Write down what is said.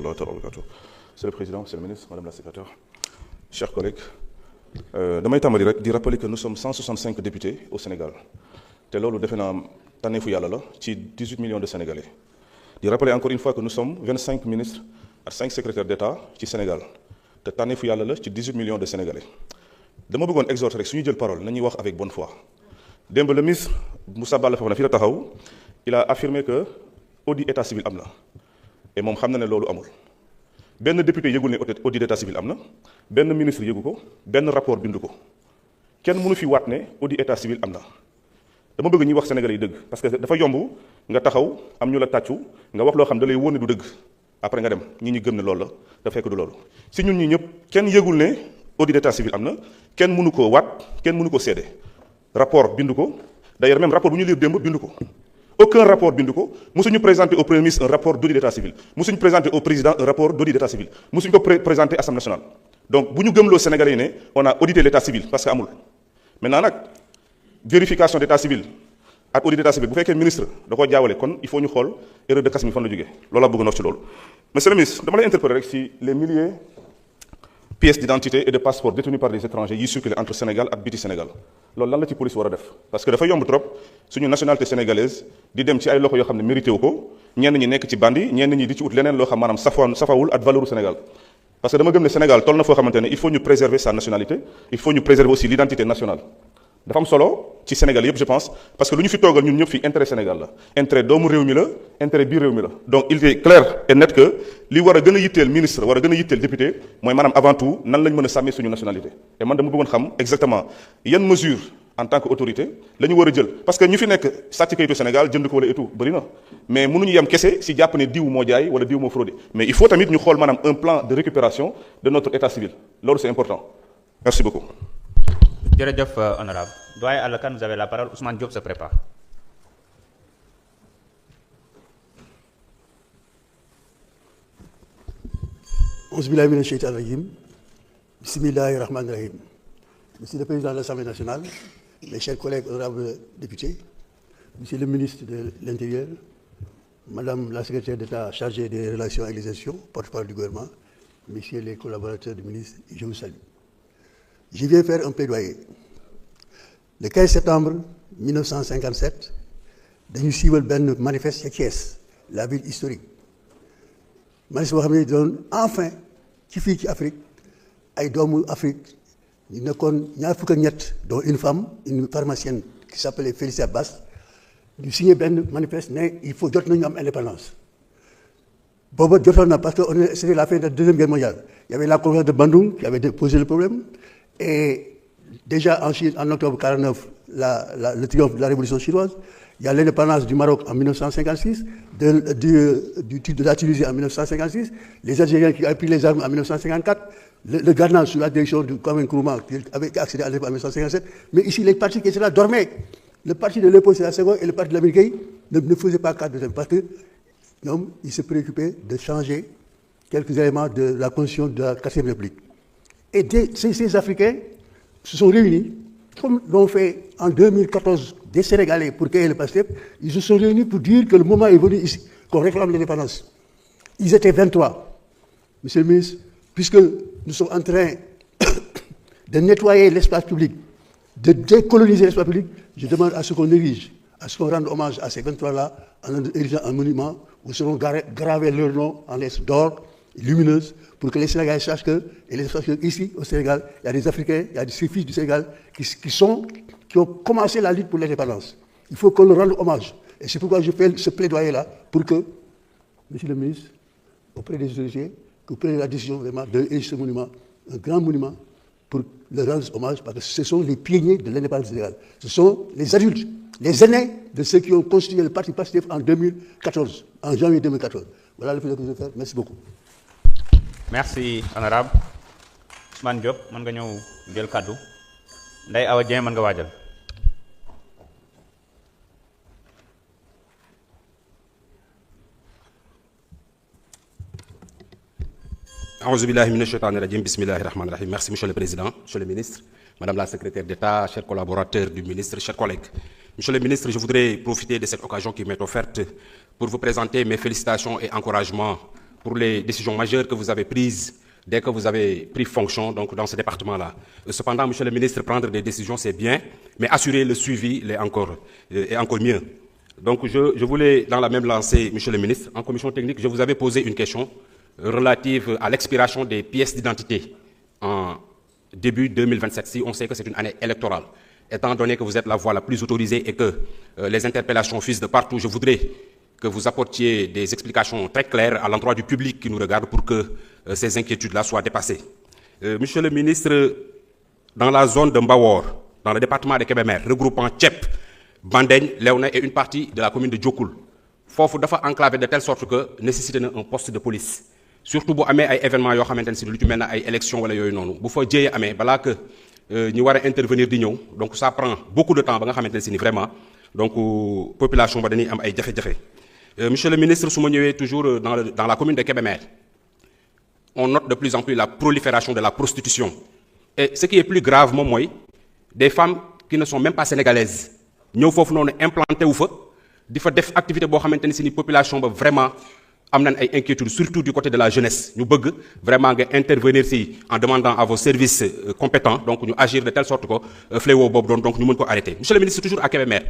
rahmatullahi wa barakatuh. Monsieur le Président, Monsieur le Ministre, Madame la Secrétaire, chers collègues, damay tàmbali rek di rappeler que nous sommes 165 députés au Sénégal te loolu defe naa tànneefu yàlla la ci 18 millions de Sénégalais di rappeler encore une fois que nous sommes 25 ministres ak 5 secrétaires d'État ci Sénégal te tànneefu yàlla la ci 18 millions de Sénégalais dama bëggoon exhorter rek suñu jël parole nañuy wax avec bonne foi. démb le ministre Moussa Balla Fofana fii la taxaw il a affirmé que audit état civil am na et moom xam na ne loolu amul benn député yëgul ne audit état civil am na benn ministre yëgu ko benn rapport bindu ko kenn mënu fi waat ne audit état civil am na dama bëgg ñuy wax Sénégalais yi dëgg parce que dafa yomb nga taxaw am ñu la tàccu nga wax loo xam da lay wóor ne du dëgg après nga dem ñi gëm ne loolu la da fekk du loolu si ñun ñi ñëpp kenn yëgul ne audit état civil am na kenn mënu koo waat kenn mënu ko seede rapport bindu ko d'ailleurs même rapport bu ñu lire démb bindu ko aucun rapport bindu ko musuñu présenter au premier ministre un rapport d'audit d'état civil musuñu présenter au président un rapport d'audit d'état civil musuñu ko présenter Assemblée nationale donc bu ñu gëmloo Sénégalais yi ne on a audité l'état civil parce que amul maintenant nag vérification d'état civil ak audit d'état civil bu fekkee ministre da koo jaawale kon il faut ñu xool erreur de casse mi fan la jógee loolu laa bëgg na wax ci loolu monsieur le ministre dama lay interpeller rek si les milliers pièces d'identité et de passeport détenues par des étrangers yi circulent entre Sénégal ak biti Sénégal loolu lan la ci police war a def parce que dafa yomb trop suñu nationalité sénégalaise di dem ci ay loxo yoo xam ne mérité wu ko ñenn ñi nekk ci bandi ñenn ñi di ci ut leneen loo xam maanaam safawul ak valeuru Sénégal parce que dama gëm ne Sénégal toll na foo xamante ne il faut ñu préserver sa nationalité il faut ñu préserver aussi l'identité nationale dafa am solo ci Sénégal yëpp je pense parce que lu ñu fi toogal ñun ñëpp fii intérêt Sénégal la intérêt doomu réew mi la intérêt biir réew mi la donc il est clair et net que li war a gën a yitteel ministre war a gën a yitteel député mooy maanaam avant tout nan lañ mën a sàmmee suñu nationalité et man dama bëggoon xam exactement yan mesure en tant que autorité la ñu war a jël parce que ñu fi nekk sàcc kayitu Sénégal jënd ko wala et tout bëri na mais mënuñu yem kese si jàpp ne diw moo jaay wala diw moo fraudé mais il faut tamit ñu xool maanaam un plan de récupération de notre état civil loolu c'est important merci beaucoup. jërëjëf honorable doyen Alla Kane vous avez la parole Ousmane Diop se prépare. Auzu billahi mina sheytaani rajim bismillahi rahmani rahim. Monsieur le Président de l'Assemblée nationale, mes chers collègues honorables députés, Monsieur le ministre de l'Intérieur, Madame la secrétaire d'État chargée des relations avec les institutions, porte-parole du gouvernement, Messieurs les collaborateurs du ministre, je vous salue. Je viens faire un plaidoyer. Le 15 septembre 1957 dañu siiwal benn manifeste ca Thiès la ville historique manifeste boo xam ne doon enfin ci fii ci Afrique ay doomu Afrique ñu nekkoon ñaar fukk ak ñett dont une femme une pharmacienne qui s'appelait Félicia Bass ñu signé benn manifeste ne il faut jot nañu am indépendance booba jotoon na parce que c'était la fin de la Deuxième Guerre mondiale. Il y avait la conférence de Bandung qui avait posé le problème et déjà en Chine, en octobre 1949, le triomphe de la révolution chinoise. Il y a l'indépendance du Maroc en 1956, de la Tunisie en 1956, les Algériens qui avaient pris les armes en 1954, le Ghana sous la direction du Kwame Nkrumah qui avait accédé à l'indépendance en 1957. Mais ici, les partis qui étaient là dormaient. Le parti de Léopold Sédar Senghor et le parti de l'Amérique ne faisaient pas cas de ça parce que ils se préoccupaient de changer quelques éléments de la constitution de la 4e République. Et ces Africains se sont réunis, comme l'ont fait en 2014 des Sénégalais pour créer le PASTEF, ils se sont réunis pour dire que le moment est venu ici, qu'on réclame l'indépendance. Ils étaient 23. Monsieur le ministre, puisque nous sommes en train de nettoyer l'espace public, de décoloniser l'espace public, je demande à ce qu'on érige, à ce qu'on rende hommage à ces 23-là en érigeant un monument où seront gravés leurs noms en lettres d'or lumineuses pour que les Sénégalais sachent que, et les sachent ici au Sénégal, il y a des Africains, il y a des fils du Sénégal qui ont commencé la lutte pour l'indépendance. Il faut qu'on leur rende hommage. Et c'est pourquoi je fais ce plaidoyer-là pour que, Monsieur le ministre, auprès des autorités, que vous preniez la décision vraiment d'ériger ce monument, un grand monument, pour leur rendre hommage, parce que ce sont les pionniers de l'indépendance du Sénégal. Ce sont les adultes, les aînés de ceux qui ont constitué le parti PASTEF en 2014, en janvier 2014. Voilà le fait que je vais faire. Merci beaucoup. Merci honorable Ousmane Diop mën nga ñëw jël kaddu Ndeye Awa Dieng mën nga waajal. Aouzu billahi minash shaitani rajim bismillahi rahmani rahim. Merci Monsieur le Président, Monsieur le Ministre, Madame la Secrétaire d'État, chers collaborateurs du ministre, chers collègues. Monsieur le Ministre, je voudrais profiter de cette occasion qui m'est offerte pour vous présenter mes félicitations et encouragements pour les décisions majeures que vous avez prises dès que vous avez pris fonction donc, dans ce département-là. Cependant, Monsieur le ministre, prendre des décisions, c'est bien, mais assurer le suivi est encore mieux. Donc, je voulais, dans la même lancée, Monsieur le ministre, en commission technique, je vous avais posé une question relative à l'expiration des pièces d'identité en début 2027, si on sait que c'est une année électorale. Étant donné que vous êtes la voix la plus autorisée et que les interpellations fusent de partout, je voudrais que vous apportiez des explications très claires à l'endroit du public qui nous regarde pour que ces inquiétudes-là soient dépassées. Monsieur le ministre, dans la zone de Mbawor, dans le département de Kébémer, regroupant Tchep, Bandeigne, Léona et une partie de la commune de Djokoul, fofu dafa enclavé de telle sorte que nécessité un poste de police. Surtout bu amé ay événements yo xamanteni ci lu ci melna ay élections wala yoy nonu bu fa jëyé amé bala que ñu wara intervenir di ñëw donc ça prend beaucoup de temps ba nga xamanteni ni vraiment donc population ba dañuy am ay jafé jafé. Monsieur le ministre, su ma ñëwee toujours dans la commune de Kébémer, on note de plus en plus la prolifération de la prostitution. Et ce qui est plus grave, moi, des femmes qui ne sont même pas sénégalaises, ñëw foofu noonu implanté wu fa di fa def activité boo xamante ni si ni population ba vraiment am nañ ay inquiétudes surtout du côté de la jeunesse ñu bëgg vraiment nga intervenir si en demandant à vos services compétents donc ñu agir de telle sorte que fléau boobu doon donc ñu mën ko arrêter. Monsieur le ministre, toujours à Kébémer.